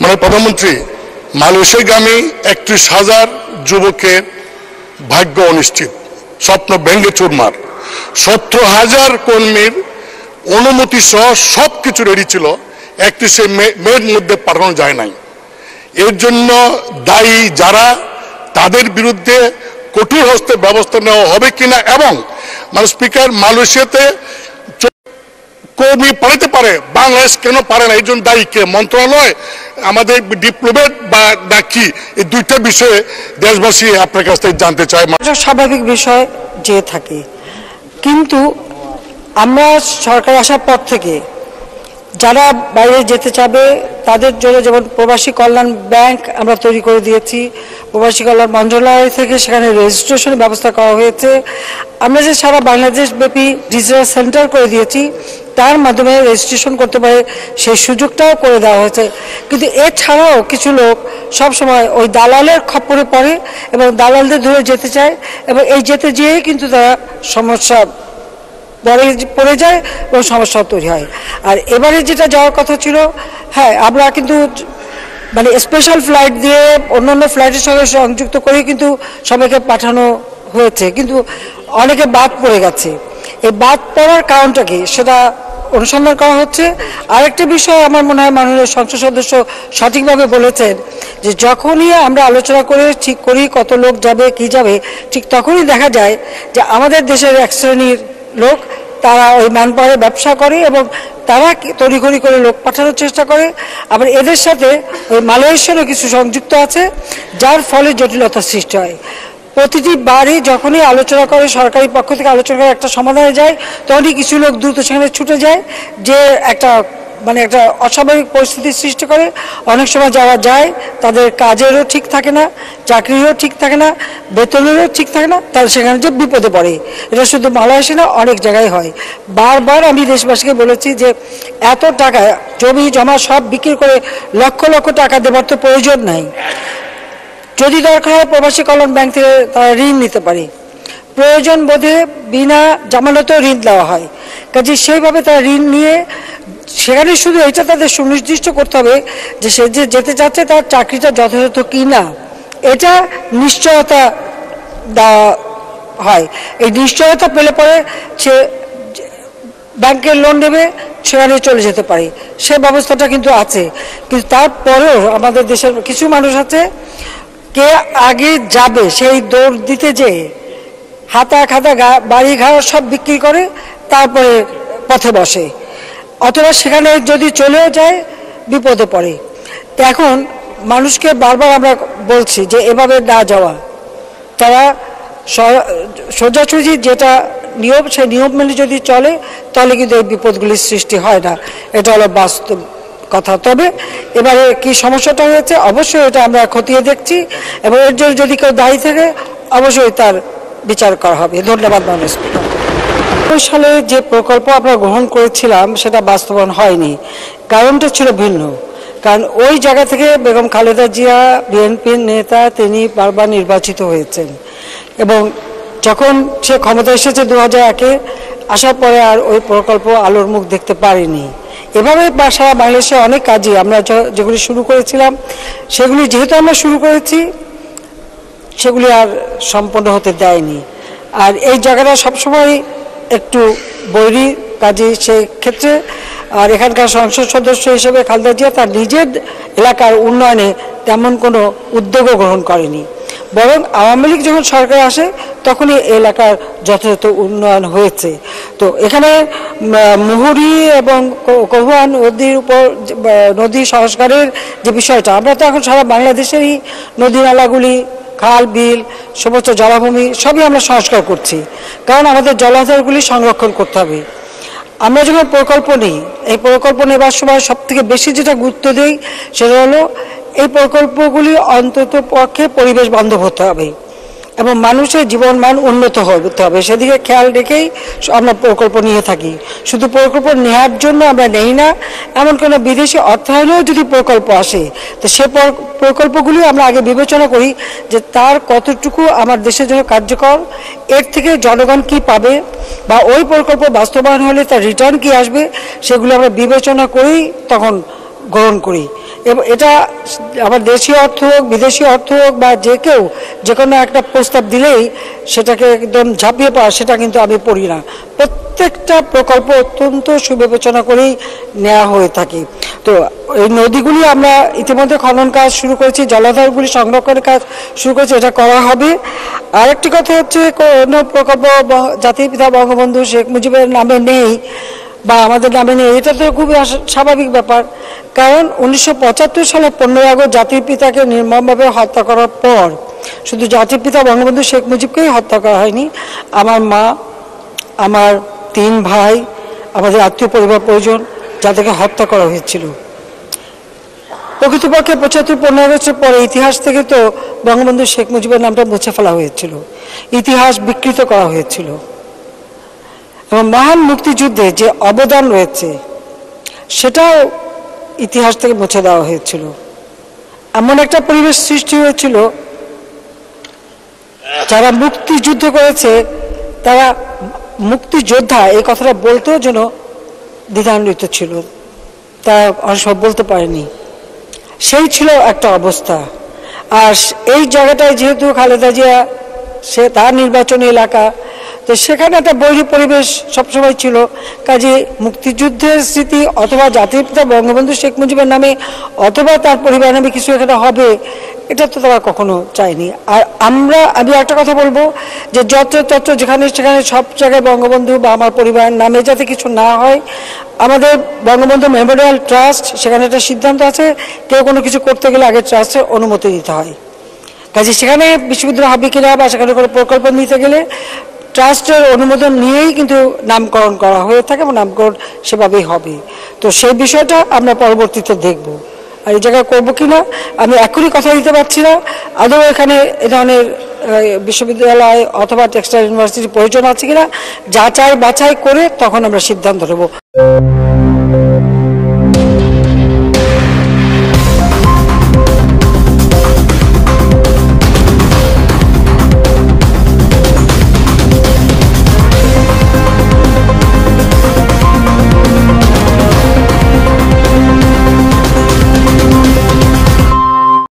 মাননীয় প্রধানমন্ত্রী, মালয়েশিয়াগামী 31,000 যুবকের ভাগ্য অনিশ্চিত, স্বপ্ন ভেঙে চুরমার। 17,000 কর্মীর অনুমতি সহ সবকিছু রেডি ছিল, 31শে মের মধ্যে পাঠানো যায় নাই। এর জন্য দায়ী যারা, তাদের বিরুদ্ধে কঠোর হস্তে ব্যবস্থা নেওয়া হবে কিনা, এবং স্পিকার, মালয়েশিয়াতে কর্মী পাঠাতে পারে, বাংলাদেশ কেন পারে না, এই জন্য দায়ী কে? মন্ত্রণালয়, আমাদের ডিপ্লোমেট বা নাকি? এই দুইটা বিষয়ে দেশবাসী আপনার কাছ থেকে জানতে চায়। স্বাভাবিক বিষয় যে থাকে, কিন্তু আমরা সরকার আসার পর থেকে যারা বাইরে যেতে চাবে তাদের জন্য যেমন প্রবাসী কল্যাণ ব্যাংক আমরা তৈরি করে দিয়েছি, প্রবাসী কল্যাণ মন্ত্রণালয় থেকে সেখানে রেজিস্ট্রেশনের ব্যবস্থা করা হয়েছে। আমরা যে সারা বাংলাদেশ ব্যাপী ডিজিটাল সেন্টার করে দিয়েছি, তার মাধ্যমে রেজিস্ট্রেশন করতে পারে সেই সুযোগটাও করে দেওয়া হয়েছে। কিন্তু এছাড়াও কিছু লোক সবসময় ওই দালালের খপ্পরে পড়ে এবং দালালদের ধরে যেতে চায়, এবং এই যেতে যেয়েই কিন্তু তারা সমস্যা পড়ে যায় এবং সমস্যা তৈরি হয়। আর এবারে যেটা যাওয়ার কথা ছিল, হ্যাঁ, আমরা কিন্তু স্পেশাল ফ্লাইট দিয়ে অন্যান্য ফ্লাইটের সঙ্গে সংযুক্ত করে কিন্তু সবাইকে পাঠানো হয়েছে, কিন্তু অনেকে বাদ পড়ে গেছে। এই বাদ পড়ার কারণটা কি সেটা অনুসন্ধান করা হচ্ছে। আরেকটা বিষয় আমার মনে হয় মাননীয় সংসদ সদস্য সঠিকভাবে বলেছেন যে যখনই আমরা আলোচনা করে ঠিক করি কত লোক যাবে কি যাবে, ঠিক তখনই দেখা যায় যে আমাদের দেশের এক শ্রেণীর লোক তারা ওই ম্যানপাওয়ারে ব্যবসা করে এবং তারা তড়িঘড়ি করে লোক পাঠানোর চেষ্টা করে। আবার এদের সাথে ওই মালয়েশিয়ারও কিছু সংযুক্ত আছে, যার ফলে জটিলতার সৃষ্টি হয়। প্রতিটি বারই যখনই আলোচনা করে, সরকারি পক্ষ থেকে আলোচনা করে একটা সমাধানে যায়, তখনই কিছু লোক দ্রুত সেখানে ছুটে যায়, যে একটা একটা অস্বাভাবিক পরিস্থিতির সৃষ্টি করে। অনেক সময় যারা যায় তাদের কাজেরও ঠিক থাকে না, চাকরিরও ঠিক থাকে না, বেতনেরও ঠিক থাকে না, তারা সেখানে যে বিপদে পড়ে। এটা শুধু মালয়েশিয়া না, অনেক জায়গায় হয়। বারবার আমি দেশবাসীকে বলেছি যে এত টাকা জমি জমা সব বিক্রি করে লক্ষ লক্ষ টাকা দেওয়ার তো প্রয়োজন নাই। যদি দরকার হয় প্রবাসী কল্যাণ ব্যাংক থেকে তারা ঋণ নিতে পারে, প্রয়োজন বোধে বিনা জামানতেও ঋণ দেওয়া হয়। কাজে সেইভাবে তারা ঋণ নিয়ে সেখানে শুধু এটা তাদের সুনির্দিষ্ট করতে হবে যে সে যে যেতে চাচ্ছে তার চাকরিটা যথাযথ কি না, এটা নিশ্চয়তা দেওয়া হয়। এই নিশ্চয়তা পেলে পরে সে ব্যাংকের লোন নেবে, সেখানে চলে যেতে পারে, সে ব্যবস্থাটা কিন্তু আছে। কিন্তু তারপরেও আমাদের দেশের কিছু মানুষ আছে, কে আগে যাবে সেই দৌড় দিতে যে হাতা খাতা বাড়ি ঘর সব বিক্রি করে তারপরে পথে বসে, অথবা সেখানে যদি চলেও যায় বিপদে পড়ে। এখন মানুষকে বারবার আমরা বলছি যে এভাবে না যাওয়া, তারা সোজাসুজি যেটা নিয়ম সেই নিয়ম মেনে যদি চলে তাহলে কিন্তু এই বিপদগুলির সৃষ্টি হয় না। এটা হলো বাস্তব কথা। তবে এবারে কি সমস্যাটা হয়েছে অবশ্যই এটা আমরা খতিয়ে দেখছি, এবং এর জন্য যদি কেউ দায়ী থাকে অবশ্যই তার বিচার করা হবে। ধন্যবাদ মাননীয় স্পিকার। ২০ সালে যে প্রকল্প আমরা গ্রহণ করেছিলাম সেটা বাস্তবায়ন হয়নি, কারণটা ছিল ভিন্ন। কারণ ওই জায়গা থেকে বেগম খালেদা জিয়া বিএনপির নেতা, তিনি বারবার নির্বাচিত হয়েছেন, এবং যখন সে ক্ষমতা এসেছে 2001-এ, আসার পরে আর ওই প্রকল্প আলোর মুখ দেখতে পারেনি। এভাবে সারা বাংলাদেশে অনেক কাজই আমরা যেগুলি শুরু করেছিলাম, সেগুলি যেহেতু আমরা শুরু করেছি সেগুলি আর সম্পন্ন হতে দেয়নি। আর এই জায়গাটা সবসময় একটু বৈরী কাজে সেক্ষেত্রে। আর এখানকার সংসদ সদস্য হিসেবে খালেদা জিয়া তার নিজের এলাকার উন্নয়নে তেমন কোনো উদ্যোগও গ্রহণ করেনি, বরং আওয়ামী লীগ যখন সরকারে আসে তখনই এলাকার যথাযথ উন্নয়ন হয়েছে। তো এখানে মুহুরী এবং কহুয়া নদীর উপর নদী সংস্কারের যে বিষয়টা, আমরা তো এখন সারা বাংলাদেশেরই নদী নালাগুলি, খাল বিল, সমস্ত জলাভূমি সবই আমরা সংস্কার করছি, কারণ আমাদের জলাধারগুলি সংরক্ষণ করতে হবে। আমরা যখন প্রকল্প নিই, এই প্রকল্প নেবার সময় সবথেকে বেশি যেটা গুরুত্ব দিই সেটা হলো এই প্রকল্পগুলি অন্তত পক্ষে পরিবেশ বান্ধব হতে হবে এবং মানুষের জীবন মান উন্নত হতে হবে, সেদিকে খেয়াল রেখেই আমরা প্রকল্প নিয়ে থাকি। শুধু প্রকল্প নেওয়ার জন্য আমরা নেই না, এমন কোনো বিদেশি অর্থায়নেও যদি প্রকল্প আসে তো সে প্রকল্পগুলি আমরা আগে বিবেচনা করি যে তার কতটুকু আমার দেশের জন্য কার্যকর, এর থেকে জনগণ কি পাবে, বা ওই প্রকল্প বাস্তবায়ন হলে তার রিটার্ন কি আসবে, সেগুলো আমরা বিবেচনা করেই তখন গ্রহণ করি। এবং এটা আবার দেশীয় অর্থ হোক বিদেশি অর্থ হোক বা যে কেউ যে কোনো একটা প্রস্তাব দিলেই সেটাকে একদম ঝাঁপিয়ে পড়া, সেটা কিন্তু আমি পড়ি না। প্রত্যেকটা প্রকল্প অত্যন্ত সুবিবেচনা করেই নেওয়া হয়ে থাকে। তো এই নদীগুলি আমরা ইতিমধ্যে খনন কাজ শুরু করেছি, জলাধারগুলি সংরক্ষণের কাজ শুরু করেছি, এটা করা হবে। আরেকটি কথা হচ্ছে, কোনো প্রকল্প জাতির পিতা বঙ্গবন্ধু শেখ মুজিবের নামে নেই বা আমাদের নামে নেই, এটা তো খুবই স্বাভাবিক ব্যাপার। কারণ 1975 সালে 15 আগস্ট জাতির পিতাকে নির্মমভাবে হত্যা করার পর শুধু জাতির পিতা বঙ্গবন্ধু শেখ মুজিবকেই হত্যা করা হয়নি, আমার মা, আমার 3 ভাই, আমাদের আত্মীয় পরিবার পরিজন, যাদেরকে হত্যা করা হয়েছিল। প্রকৃতপক্ষে 75-15 আগস্টের পরে ইতিহাস থেকে তো বঙ্গবন্ধু শেখ মুজিবের নামটা মুছে ফেলা হয়েছিল, ইতিহাস বিকৃত করা হয়েছিল। এবং মহান মুক্তিযুদ্ধে যে অবদান রয়েছে সেটাও ইতিহাস থেকে মুছে দেওয়া হয়েছিল। এমন একটা পরিবেশ সৃষ্টি হয়েছিল, যারা মুক্তিযুদ্ধ করেছে তারা মুক্তিযোদ্ধা এই কথাটা বলতেও যেন দ্বিধান্বিত ছিল, তারা অনেক সময় বলতে পারেনি। সেই ছিল একটা অবস্থা। আর এই জায়গাটায় যেহেতু খালেদা জিয়া, সে তার নির্বাচনী এলাকা, তো সেখানে একটা বৈরী পরিবেশ সবসময় ছিল। কাজে মুক্তিযুদ্ধের স্মৃতি অথবা জাতির পিতা বঙ্গবন্ধু শেখ মুজিবের নামে অথবা তার পরিবার নামে কিছু এখানে হবে, এটা তো তারা কখনো চায়নি। আর আমি একটা কথা বলবো যে যত্র যেখানে সেখানে সব জায়গায় বঙ্গবন্ধু বা আমার পরিবারের নামে যাতে কিছু না হয়, আমাদের বঙ্গবন্ধু মেমোরিয়াল ট্রাস্ট, সেখানে একটা সিদ্ধান্ত আছে, কেউ কোনো কিছু করতে গেলে আগে ট্রাস্টের অনুমতি দিতে হয়। কাজে সেখানে বিশ্ববিদ্যালয় হবে কিনা বা সেখানে কোনো প্রকল্প নিতে গেলে ট্রাস্টের অনুমোদন নিয়েই কিন্তু নামকরণ করা হয়ে থাকে এবং নামকরণ সেভাবেই হবে। তো সেই বিষয়টা আমরা পরবর্তীতে দেখব। আর এই জায়গায় করবো কিনা আমি এখনই কথা দিতে পারছি না। আদৌ এখানে এ ধরনের বিশ্ববিদ্যালয় অথবা টেক্সটাইল ইউনিভার্সিটির প্রয়োজন আছে কিনা যাচাই বাছাই করে তখন আমরা সিদ্ধান্ত নেব।